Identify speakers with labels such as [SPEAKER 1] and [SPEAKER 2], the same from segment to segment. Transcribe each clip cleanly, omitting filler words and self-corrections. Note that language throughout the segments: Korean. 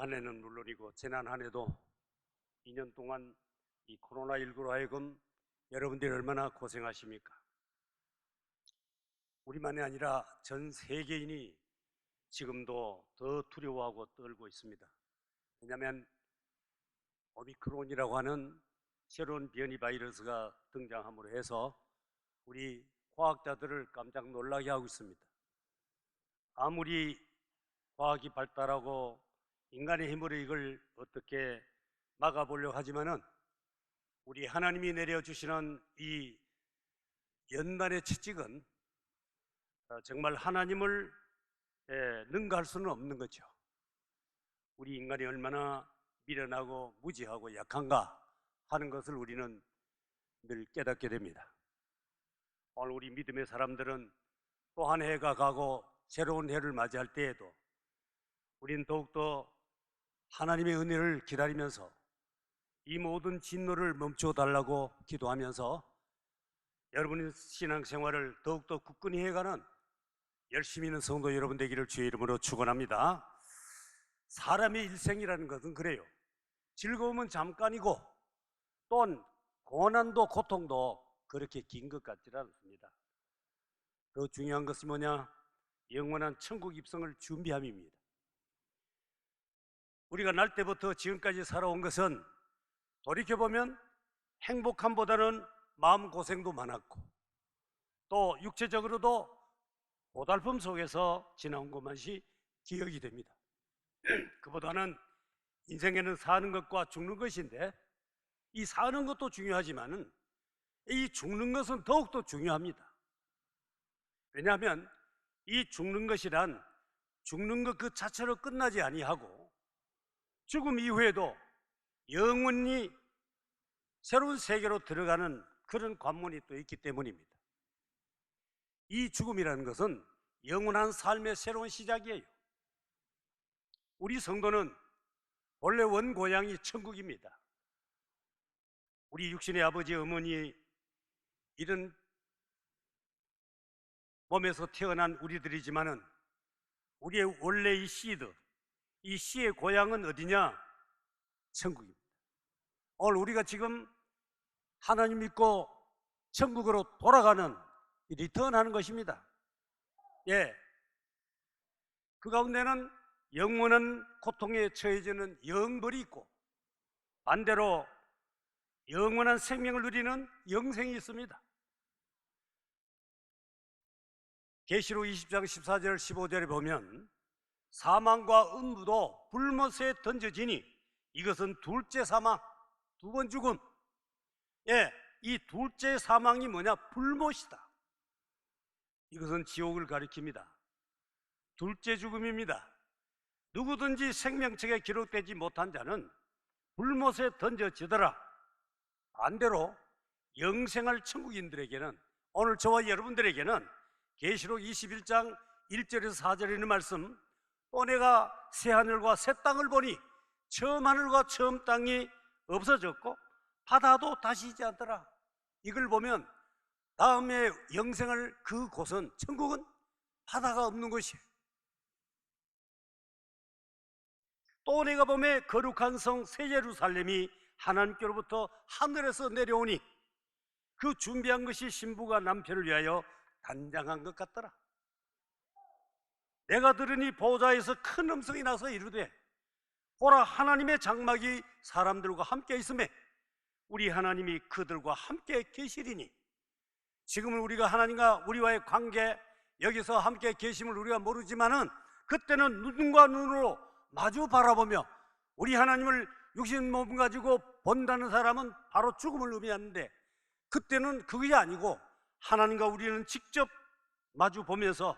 [SPEAKER 1] 한 해는 물론이고 지난 한 해도 2년 동안 이 코로나19로 하여금 여러분들이 얼마나 고생하십니까? 우리만이 아니라 전 세계인이 지금도 더 두려워하고 떨고 있습니다. 왜냐하면 오미크론이라고 하는 새로운 변이 바이러스가 등장함으로 해서 우리 과학자들을 깜짝 놀라게 하고 있습니다. 아무리 과학이 발달하고 인간의 힘으로 이걸 어떻게 막아보려고 하지만은 우리 하나님이 내려주시는 이 연단의 채찍은 정말 하나님을 능가할 수는 없는 거죠. 우리 인간이 얼마나 미련하고 무지하고 약한가 하는 것을 우리는 늘 깨닫게 됩니다. 오늘 우리 믿음의 사람들은 또 한 해가 가고 새로운 해를 맞이할 때에도 우리는 더욱더 하나님의 은혜를 기다리면서 이 모든 진노를 멈춰달라고 기도하면서 여러분의 신앙생활을 더욱더 굳건히 해가는 열심히 있는 성도 여러분 되기를 주의 이름으로 축원합니다. 사람의 일생이라는 것은 그래요. 즐거움은 잠깐이고 또한 고난도 고통도 그렇게 긴 것 같지 않습니다. 더 중요한 것이 뭐냐? 영원한 천국 입성을 준비함입니다. 우리가 날 때부터 지금까지 살아온 것은 돌이켜보면 행복함보다는 마음고생도 많았고 또 육체적으로도 고달픔 속에서 지나온 것만이 기억이 됩니다. 그보다는 인생에는 사는 것과 죽는 것인데 이 사는 것도 중요하지만 이 죽는 것은 더욱더 중요합니다. 왜냐하면 이 죽는 것이란 죽는 것 그 자체로 끝나지 아니하고 죽음 이후에도 영원히 새로운 세계로 들어가는 그런 관문이 또 있기 때문입니다. 이 죽음이라는 것은 영원한 삶의 새로운 시작이에요. 우리 성도는 원래 원고향이 천국입니다. 우리 육신의 아버지 어머니 이런 몸에서 태어난 우리들이지만은 우리의 원래 이 씨드, 이 씨의 고향은 어디냐? 천국입니다. 오늘 우리가 지금 하나님 믿고 천국으로 돌아가는 리턴하는 것입니다. 그 가운데는 영원한 고통에 처해지는 영벌이 있고 반대로 영원한 생명을 누리는 영생이 있습니다. 계시록 20장 14절 15절에 보면 사망과 음부도 불못에 던져지니 이것은 둘째 사망, 두 번 죽음. 이 둘째 사망이 뭐냐? 불못이다. 이것은 지옥을 가리킵니다. 둘째 죽음입니다. 누구든지 생명책에 기록되지 못한 자는 불못에 던져지더라. 반대로 영생할 천국인들에게는 오늘 저와 여러분들에게는 계시록 21장 1절에서 4절에 있는 말씀 또 내가 새 하늘과 새 땅을 보니 처음 하늘과 처음 땅이 없어졌고 바다도 다시 있지 않더라. 이걸 보면 다음에 영생할 그 곳은 천국은 바다가 없는 곳이에요. 또 내가 보매 거룩한 성 새 예루살렘이 하나님께로부터 하늘에서 내려오니 그 준비한 것이 신부가 남편을 위하여 단장한 것 같더라. 내가 들으니 보좌에서 큰 음성이 나서 이르되 보라 하나님의 장막이 사람들과 함께 있음에 우리 하나님이 그들과 함께 계시리니. 지금은 우리가 하나님과 우리와의 관계 여기서 함께 계심을 우리가 모르지만은 그때는 눈과 눈으로 마주 바라보며 우리 하나님을 육신 몸 가지고 본다는 사람은 바로 죽음을 의미하는데 그때는 그게 아니고 하나님과 우리는 직접 마주 보면서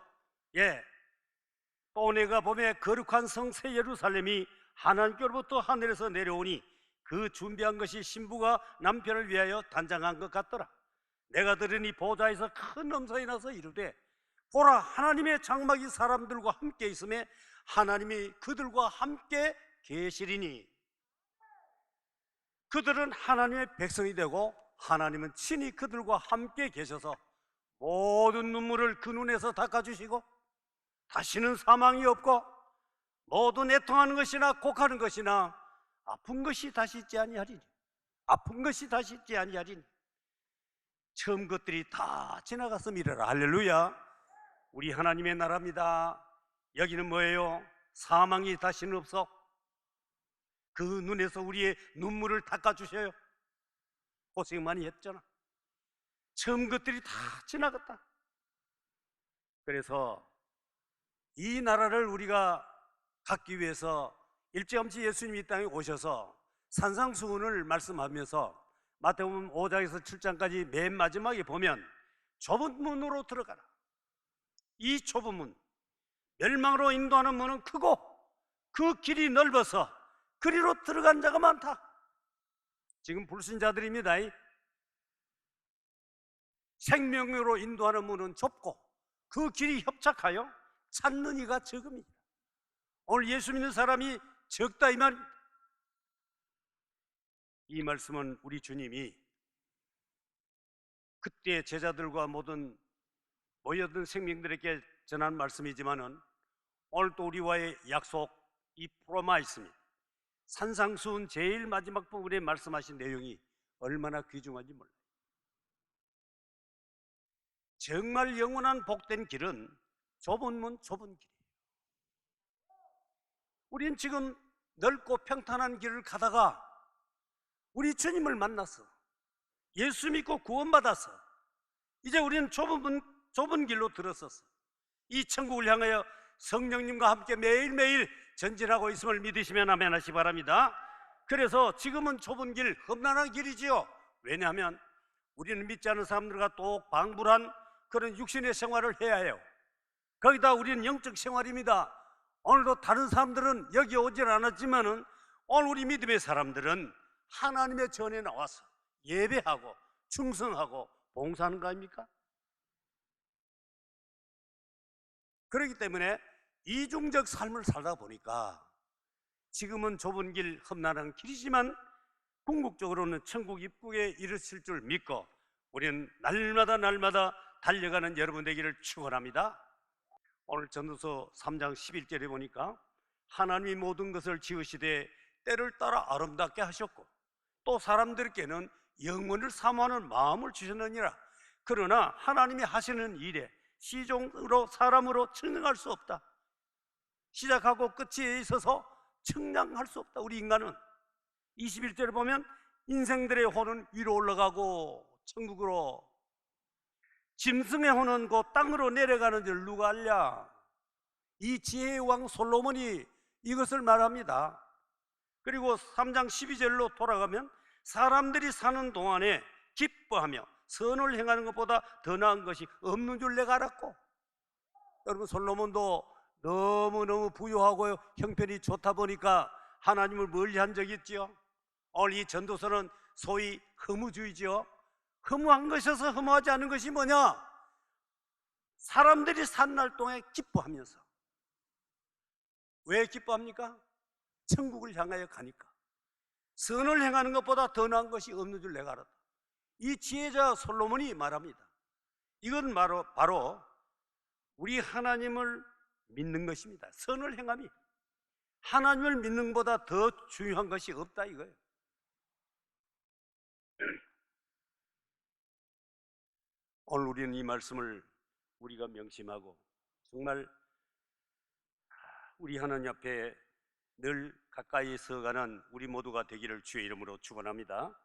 [SPEAKER 1] 또 내가 보매 거룩한 성 새 예루살렘이 하나님께로부터 하늘에서 내려오니 그 준비한 것이 신부가 남편을 위하여 단장한 것 같더라. 내가 들으니 보좌에서 큰 음성이 나서 이르되 보라 하나님의 장막이 사람들과 함께 있음에 하나님이 그들과 함께 계시리니. 그들은 하나님의 백성이 되고 하나님은 친히 그들과 함께 계셔서 모든 눈물을 그 눈에서 닦아주시고 다시는 사망이 없고 모두 애통하는 것이나 곡하는 것이나 아픈 것이 다시 있지 아니하리니, 아픈 것이 다시 있지 아니하리니. 처음 것들이 다 지나갔음이라. 할렐루야. 우리 하나님의 나라입니다. 여기는 뭐예요? 사망이 다시는 없어. 그 눈에서 우리의 눈물을 닦아주셔요. 고생 많이 했잖아. 처음 것들이 다 지나갔다. 그래서 이 나라를 우리가 갖기 위해서 일찌감치 예수님이 이 땅에 오셔서 산상수훈을 말씀하면서 마태복음 5장에서 7장까지 맨 마지막에 보면 좁은 문으로 들어가라. 이 좁은 문, 멸망으로 인도하는 문은 크고 그 길이 넓어서 그리로 들어간 자가 많다. 지금 불신자들입니다. 생명으로 인도하는 문은 좁고 그 길이 협착하여 찾는 이가 적음이다. 오늘 예수 믿는 사람이 적다 이 말. 이 말씀은 우리 주님이 그때 제자들과 모든 모여든 생명들에게 전한 말씀이지만은 오늘 또 우리와의 약속, 이 프로마이스입니다. 산상수훈 제일 마지막 부분에 말씀하신 내용이 얼마나 귀중한지 몰라요. 정말 영원한 복된 길은 좁은 문, 좁은 길이에요. 우린 지금 넓고 평탄한 길을 가다가 우리 주님을 만났어. 예수 믿고 구원받았어. 이제 우리는 좁은 문, 좁은 길로 들었었어. 이 천국을 향하여 성령님과 함께 매일매일 전진하고 있음을 믿으시면 아멘 하시기 바랍니다. 그래서 지금은 좁은 길, 험난한 길이지요. 왜냐하면 우리는 믿지 않는 사람들과 또 방불한 그런 육신의 생활을 해야 해요. 거기다 우리는 영적 생활입니다. 오늘도 다른 사람들은 여기 오질 않았지만은 오늘 우리 믿음의 사람들은 하나님의 전에 나와서 예배하고 충성하고 봉사하는 거 아닙니까? 그렇기 때문에 이중적 삶을 살다 보니까 지금은 좁은 길, 험난한 길이지만 궁극적으로는 천국 입구에 이르실 줄 믿고 우리는 날마다 달려가는 여러분 되기를 축원합니다. 오늘 전도서 3장 11절에 보니까 하나님이 모든 것을 지으시되 때를 따라 아름답게 하셨고 또 사람들께는 영원을 사모하는 마음을 주셨느니라. 그러나 하나님이 하시는 일에 시종으로 사람으로 측량할 수 없다. 시작하고 끝에 있어서 측량할 수 없다. 우리 인간은 21절에 보면 인생들의 혼은 위로 올라가고 천국으로, 짐승의 혼은 곧 땅으로 내려가는 줄 누가 알랴. 이 지혜의 왕 솔로몬이 이것을 말합니다. 그리고 3장 12절로 돌아가면 사람들이 사는 동안에 기뻐하며 선을 행하는 것보다 더 나은 것이 없는 줄 내가 알았고. 여러분, 솔로몬도 너무너무 부유하고 형편이 좋다 보니까 하나님을 멀리한 적이 있지요. 오늘 이 전도서는 소위 허무주의죠. 허무한 것에서 허무하지 않은 것이 뭐냐? 사람들이 산 날 동안 기뻐하면서. 왜 기뻐합니까? 천국을 향하여 가니까. 선을 행하는 것보다 더 나은 것이 없는 줄 내가 알았다. 이 지혜자 솔로몬이 말합니다. 이건 바로 우리 하나님을 믿는 것입니다. 선을 행함이 하나님을 믿는 것보다 더 중요한 것이 없다 이거예요. 오늘 우리는 이 말씀을 우리가 명심하고 정말 우리 하나님 앞에 늘 가까이 서가는 우리 모두가 되기를 주의 이름으로 축원합니다.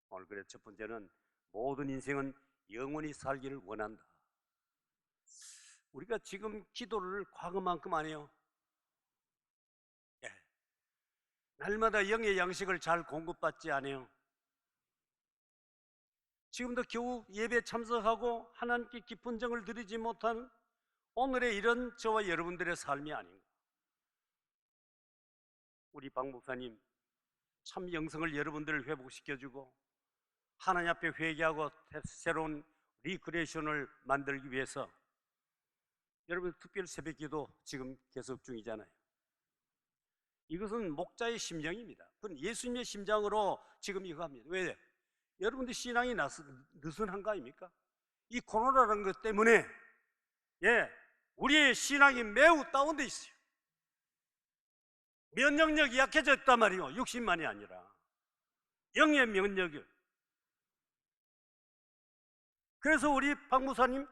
[SPEAKER 1] 오늘 그래 첫 번째는 모든 인생은 영원히 살기를 원한다. 우리가 지금 기도를 과거만큼 안 해요. 날마다 영의 양식을 잘 공급받지 않아요. 지금도 겨우 예배 참석하고 하나님께 깊은 정을 드리지 못한 오늘의 이런 저와 여러분들의 삶이 아닌가. 우리 박 목사님 참 영성을 여러분들을 회복시켜주고 하나님 앞에 회개하고 새로운 리크레이션을 만들기 위해서 여러분 특별 새벽기도 지금 계속 중이잖아요. 이것은 목자의 심정입니다. 그건 예수님의 심장으로 지금 이거 합니다. 왜? 여러분들 신앙이 느슨한 거 아닙니까? 이 코로나라는 것 때문에 우리의 신앙이 매우 다운돼 있어요. 면역력이 약해졌단 말이요. 육신만이 아니라 영의 면역력. 그래서 우리 박 목사님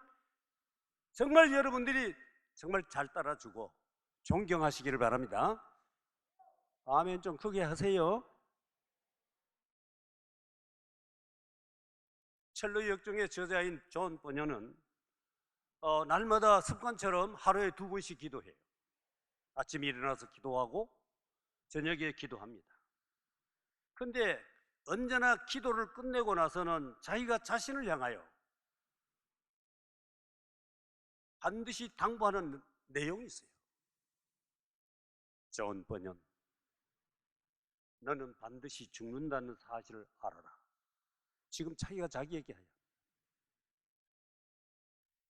[SPEAKER 1] 정말 여러분들이 정말 잘 따라주고 존경하시기를 바랍니다. 아멘 좀 크게 하세요. 첼로 역정의 저자인 존 버녀는 날마다 습관처럼 하루에 2번씩 기도해요. 아침에 일어나서 기도하고 저녁에 기도합니다. 근데 언제나 기도를 끝내고 나서는 자기가 자신을 향하여 반드시 당부하는 내용이 있어요. 존 버녀, 너는 반드시 죽는다는 사실을 알아라. 지금 자기가 자기에게 해요.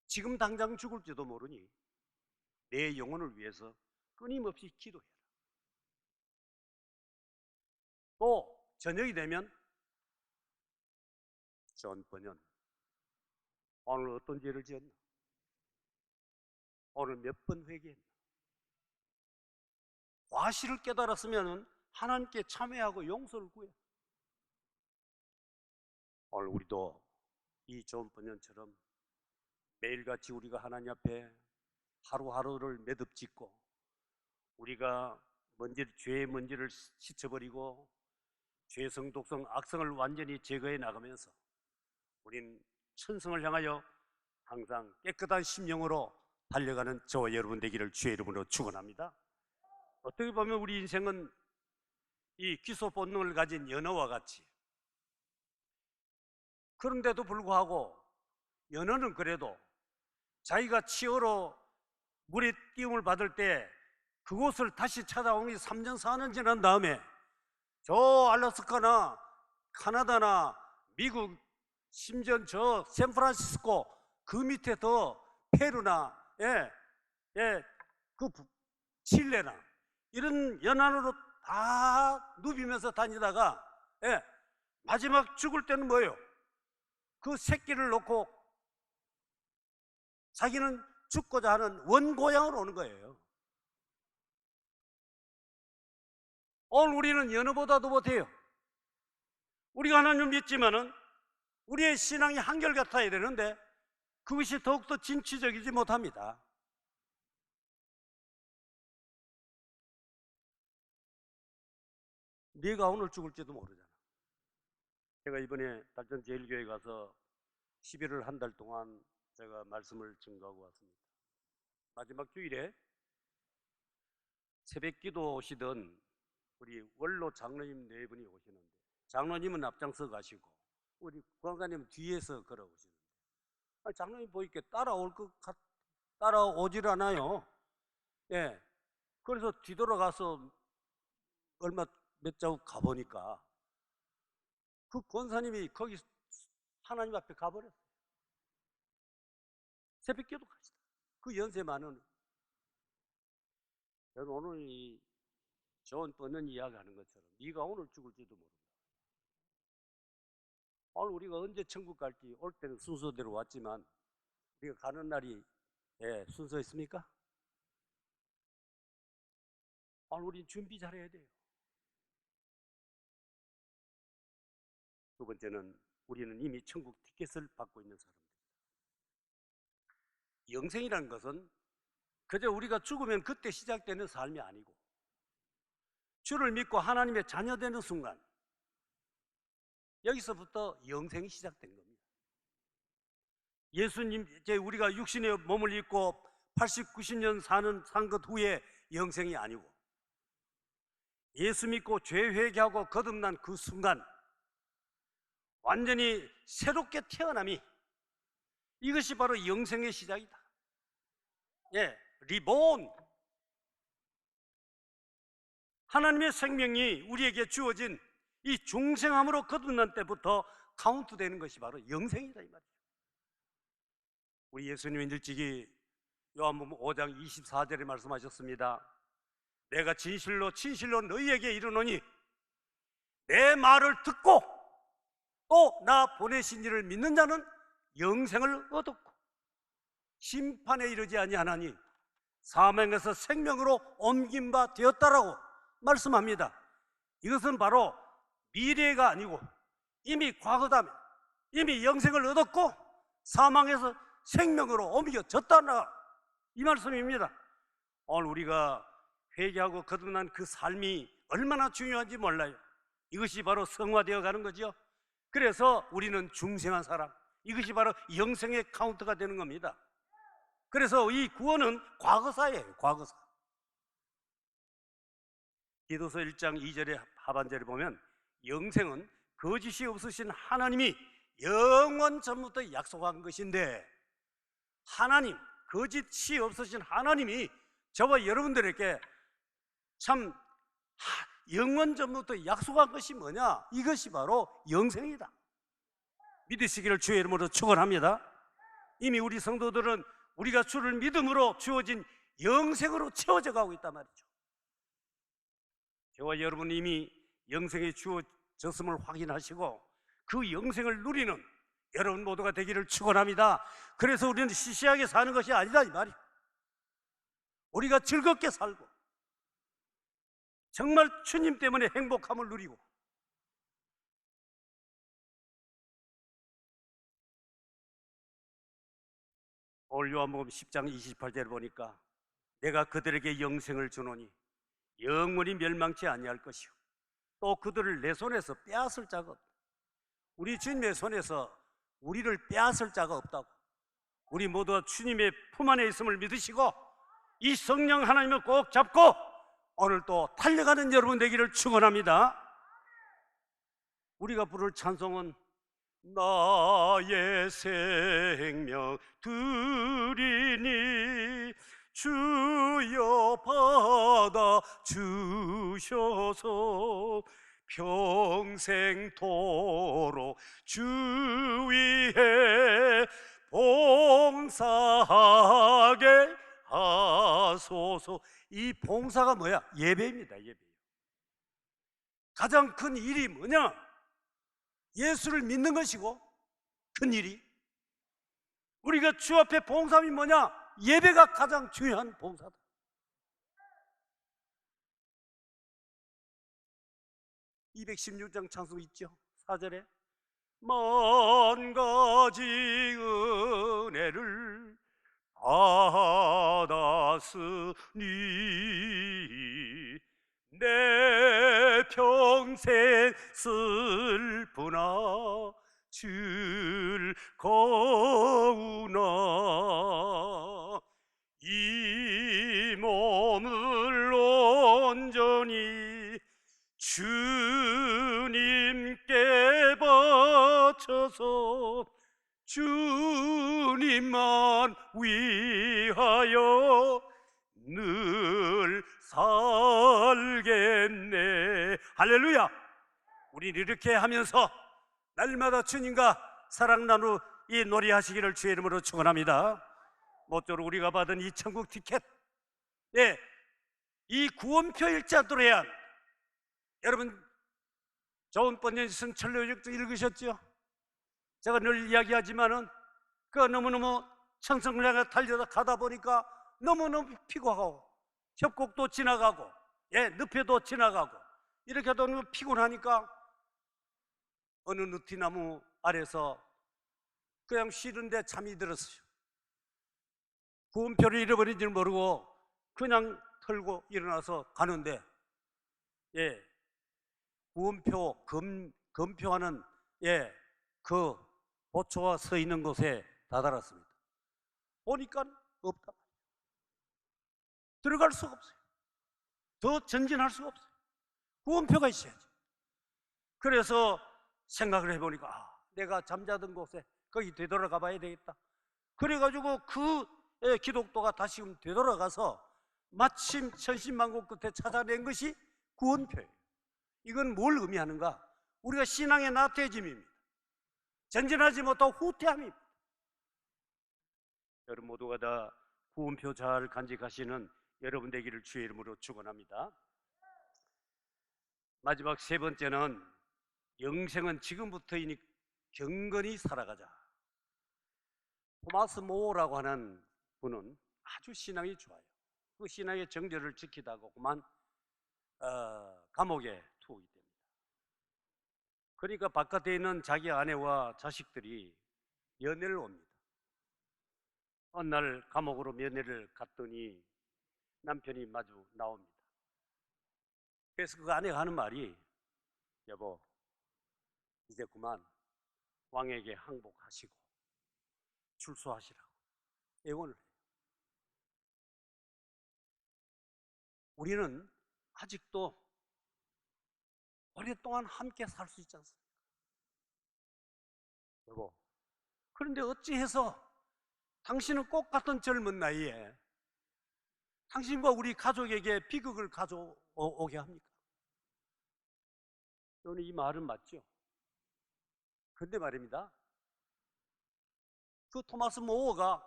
[SPEAKER 1] 지금 당장 죽을지도 모르니 내 영혼을 위해서 끊임없이 기도해라. 또 저녁이 되면 존 버녀, 오늘 어떤 죄를 지었나? 오늘 몇 번 회개했나? 과실을 깨달았으면 하나님께 참회하고 용서를 구해. 오늘 우리도 이 존 버녀처럼 매일같이 우리가 하나님 앞에 하루하루를 매듭짓고 우리가 죄의 먼지를 씻어버리고 죄성, 독성, 악성을 완전히 제거해 나가면서 우린 천성을 향하여 항상 깨끗한 심령으로 달려가는 저와 여러분 되기를 주의 이름으로 축원합니다. 어떻게 보면 우리 인생은 이 기소 본능을 가진 연어와 같이, 그런데도 불구하고 연어는 그래도 자기가 치어로 물에 띄움을 받을 때 그곳을 다시 찾아온 게 3년 4년 지난 다음에 저 알래스카나 카나다나 미국, 심지어 저 샌프란시스코 그 밑에 더 페루나 그 칠레나 이런 연안으로 다 누비면서 다니다가 마지막 죽을 때는 뭐예요? 그 새끼를 놓고 자기는 죽고자 하는 원고향으로 오는 거예요. 오늘 우리는 연어보다도 못해요. 우리가 하나님을 믿지만은 우리의 신앙이 한결같아야 되는데 그것이 더욱더 진취적이지 못합니다. 네가 오늘 죽을지도 모르잖아. 제가 이번에 달전제일교회 가서 11월 한 달 동안 제가 말씀을 증거하고 왔습니다. 마지막 주일에 새벽 기도 오시던 우리 원로 장로님 4분이 오시는데 장로님은 앞장서 가시고 우리 구강사님은 뒤에서 걸어오시는데 장로님 보니까 따라오질 않아요. 그래서 뒤돌아가서 몇 자국 가보니까 그 권사님이 거기 하나님 앞에 가버렸어요. 새벽 기도 가시다. 그 연세 많은. 저는 오늘 이 존 버녀 이야기하는 것처럼 네가 오늘 죽을지도 모른다. 오늘 우리가 언제 천국 갈지 올 때는 순서대로 왔지만 우리가 가는 날이 순서 있습니까? 오늘 우린 준비 잘해야 돼요. 두 번째는 우리는 이미 천국 티켓을 받고 있는 사람입니다. 영생이라는 것은 그저 우리가 죽으면 그때 시작되는 삶이 아니고 주를 믿고 하나님의 자녀 되는 순간 여기서부터 영생이 시작된 겁니다. 예수님, 이제 우리가 육신의 몸을 입고 80, 90년 산 것 후에 영생이 아니고 예수 믿고 죄 회개하고 거듭난 그 순간 완전히 새롭게 태어남이, 이것이 바로 영생의 시작이다. 리본. 하나님의 생명이 우리에게 주어진 이 중생함으로 거듭난 때부터 카운트되는 것이 바로 영생이다 이 말이죠. 우리 예수님은 일찍이 요한복음 5장 24절에 말씀하셨습니다. 내가 진실로 너희에게 이르노니 내 말을 듣고 또 나 보내신 이를 믿는 자는 영생을 얻었고 심판에 이르지 아니하나니 사망에서 생명으로 옮긴 바 되었다라고 말씀합니다. 이것은 바로 미래가 아니고 이미 과거다. 이미 영생을 얻었고 사망에서 생명으로 옮겨졌다나 이 말씀입니다. 오늘 우리가 회개하고 거듭난 그 삶이 얼마나 중요한지 몰라요. 이것이 바로 성화되어 가는 거죠. 그래서 우리는 중생한 사람, 이것이 바로 영생의 카운트가 되는 겁니다. 그래서 이 구원은 과거사예요. 과거사. 디도서 1장 2절의 하반절에 보면 영생은 거짓이 없으신 하나님이 영원 전부터 약속한 것인데, 하나님, 거짓이 없으신 하나님이 저와 여러분들에게 참 영원 전부터 약속한 것이 뭐냐? 이것이 바로 영생이다. 믿으시기를 주의 이름으로 축원합니다. 이미 우리 성도들은 우리가 주를 믿음으로 주어진 영생으로 채워져 가고 있단 말이죠. 저와 여러분이 이미 영생에 주어졌음을 확인하시고 그 영생을 누리는 여러분 모두가 되기를 축원합니다. 그래서 우리는 시시하게 사는 것이 아니다 이 말이에요. 우리가 즐겁게 살고 정말 주님 때문에 행복함을 누리고, 오늘 요한복음 10장 28절을 보니까 내가 그들에게 영생을 주노니 영원히 멸망치 아니할 것이요 또 그들을 내 손에서 빼앗을 자가 없다. 우리 주님의 손에서 우리를 빼앗을 자가 없다고. 우리 모두가 주님의 품 안에 있음을 믿으시고 이 성령 하나님을 꼭 잡고 오늘 또 달려가는 여러분 되기를 축원합니다. 우리가 부를 찬송은 나의 생명 드리니 주여 받아 주셔서 평생토록 주 위에 봉사하게 하소서. 이 봉사가 뭐야? 예배입니다. 예배. 가장 큰 일이 뭐냐? 예수를 믿는 것이고, 큰 일이 우리가 주 앞에 봉사함이 뭐냐? 예배가 가장 중요한 봉사다. (216장) 찬송 있죠? 4절에 만 가지 은혜를 받았으니 내 평생 슬프나 즐거우나 이 몸을 온전히 주님께 바쳐서 주님만 위하여 늘 살겠네. 할렐루야. 우리는 이렇게 하면서 날마다 주님과 사랑 나누 이 노래하시기를 주의 이름으로 축원합니다. 모쪼록 우리가 받은 이 천국 티켓, 이 구원표 읽지 않도록 해야 합니다. 여러분 좋은 번역성 천로역도 읽으셨죠? 제가 늘 이야기하지만은 그 너무너무 천성을 향해 달려다 가다 보니까 너무너무 피곤하고 협곡도 지나가고 늪에도 지나가고 이렇게 하다 보면 피곤하니까 어느 느티나무 아래서 그냥 쉬는데 잠이 들었어요. 구원표를 잃어버린 줄 모르고 그냥 털고 일어나서 가는데 구원표 검표하는 그 보초가 서 있는 곳에 다다랐습니다. 보니까 없다. 들어갈 수가 없어요. 더 전진할 수가 없어요. 구원표가 있어야지. 그래서 생각을 해보니까 내가 잠자던 곳에 거기 되돌아가 봐야 되겠다. 그래가지고 그 기독도가 다시금 되돌아가서 마침 천신만고 끝에 찾아낸 것이 구원표예요. 이건 뭘 의미하는가? 우리가 신앙의 나태해짐입니다. 전진하지 못하고 후퇴함입니다. 여러분 모두가 다 구원표 잘 간직하시는 여러분 되기를 주의 이름으로 축원합니다. 마지막 세 번째는 영생은 지금부터이니 경건히 살아가자. 토마스 모어라고 하는 분은 아주 신앙이 좋아요. 그 신앙의 정절을 지키다가 그만 감옥에 투옥이 됩니다. 그러니까 바깥에 있는 자기 아내와 자식들이 면회를 옵니다. 어느 날 감옥으로 면회를 갔더니 남편이 마주 나옵니다. 그래서 그 아내가 하는 말이, 여보, 이제 그만 왕에게 항복하시고 출소하시라고 애원을 해요. 우리는 아직도 오랫동안 함께 살 수 있지 않습니까? 여보, 그런데 어찌해서 당신은 꽃 같은 젊은 나이에 당신과 우리 가족에게 비극을 가져오게 합니까? 여러분, 이 말은 맞죠? 그런데 말입니다, 그 토마스 모어가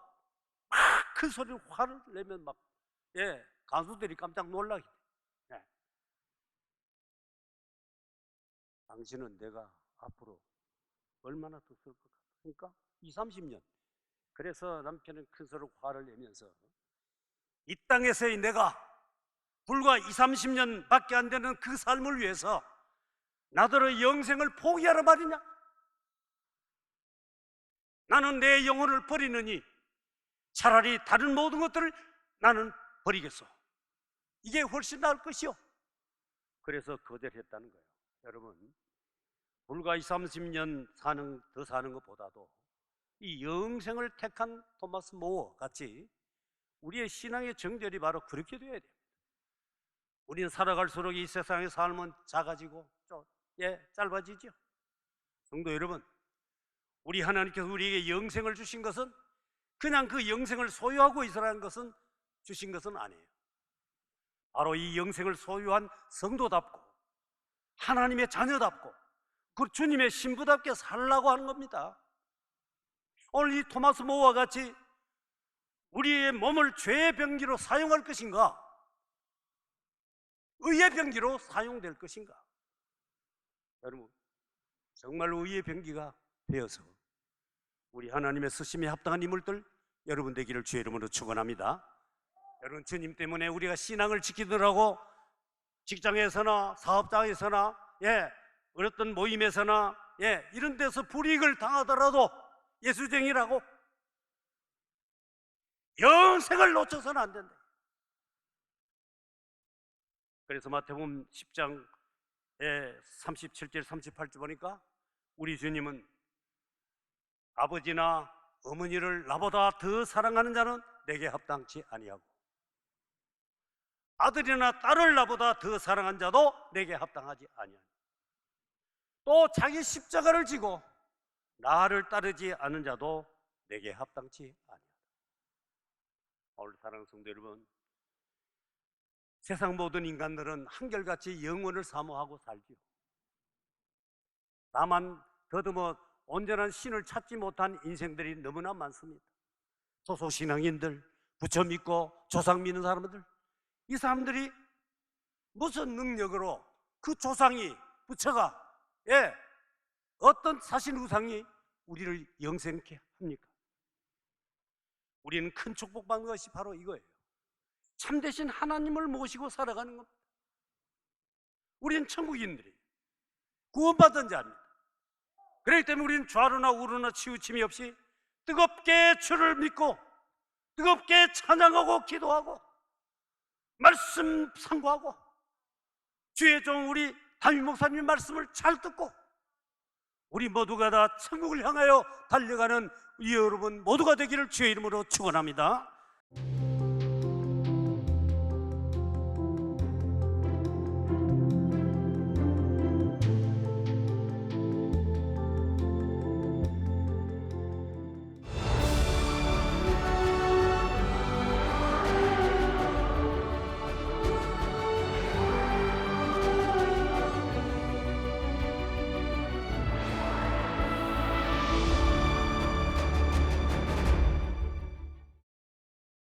[SPEAKER 1] 막 큰 소리로 화를 내면 막 간수들이 깜짝 놀라게 돼. 당신은 내가 앞으로 얼마나 더 쓸 것 같으니까 20-30년. 그래서 남편은 큰 소리로 화를 내면서, 이 땅에서의 내가 불과 20-30년 밖에 안 되는 그 삶을 위해서 나더러 영생을 포기하라 말이냐? 나는 내 영혼을 버리느니 차라리 다른 모든 것들을 나는 버리겠소. 이게 훨씬 나을 것이요. 그래서 거절했다는 거예요. 여러분, 불과 20-30년 더 사는 것보다도 이 영생을 택한 토마스 모어 같이 우리의 신앙의 정절이 바로 그렇게 되어야 돼요. 우리는 살아갈수록 이 세상의 삶은 작아지고 짧아지죠. 성도 여러분, 우리 하나님께서 우리에게 영생을 주신 것은 그냥 그 영생을 소유하고 있으라는 것은 주신 것은 아니에요. 바로 이 영생을 소유한 성도답고 하나님의 자녀답고 그 주님의 신부답게 살라고 하는 겁니다. 오늘 이 토마스 모어와 같이 우리의 몸을 죄의 병기로 사용할 것인가, 의의 병기로 사용될 것인가? 여러분, 정말로 의의 병기가 되어서 우리 하나님의 쓰심에 합당한 인물들 여러분 되기를 주의 이름으로 축원합니다. 여러분, 주님 때문에 우리가 신앙을 지키더라고 직장에서나 사업장에서나 어떤 모임에서나 이런 데서 불이익을 당하더라도 예수쟁이라고 영생을 놓쳐서는 안 된다. 그래서 마태복음 10장 37절 38절 보니까 우리 주님은 아버지나 어머니를 나보다 더 사랑하는 자는 내게 합당치 아니하고 아들이나 딸을 나보다 더 사랑한 자도 내게 합당하지 아니하니 또 자기 십자가를 지고 나를 따르지 않은 자도 내게 합당치 아니하다. 오늘 사랑하는 성도 여러분, 세상 모든 인간들은 한결같이 영원을 사모하고 살지요. 다만 더듬어 온전한 신을 찾지 못한 인생들이 너무나 많습니다. 소속신앙인들, 부처 믿고 조상 믿는 사람들, 이 사람들이 무슨 능력으로 그 조상이, 부처가 어떤 사신 우상이 우리를 영생케 합니까? 우리는 큰 축복받는 것이 바로 이거예요. 참되신 하나님을 모시고 살아가는 겁니다. 우리는 천국인들이 구원받은 자입니다. 그렇기 때문에 우리는 좌로나 우로나 치우침이 없이 뜨겁게 주를 믿고 뜨겁게 찬양하고 기도하고 말씀 상고하고 주의 종 우리 담임 목사님 말씀을 잘 듣고 우리 모두가 다 천국을 향하여 달려가는 이 여러분 모두가 되기를 주의 이름으로 축원합니다.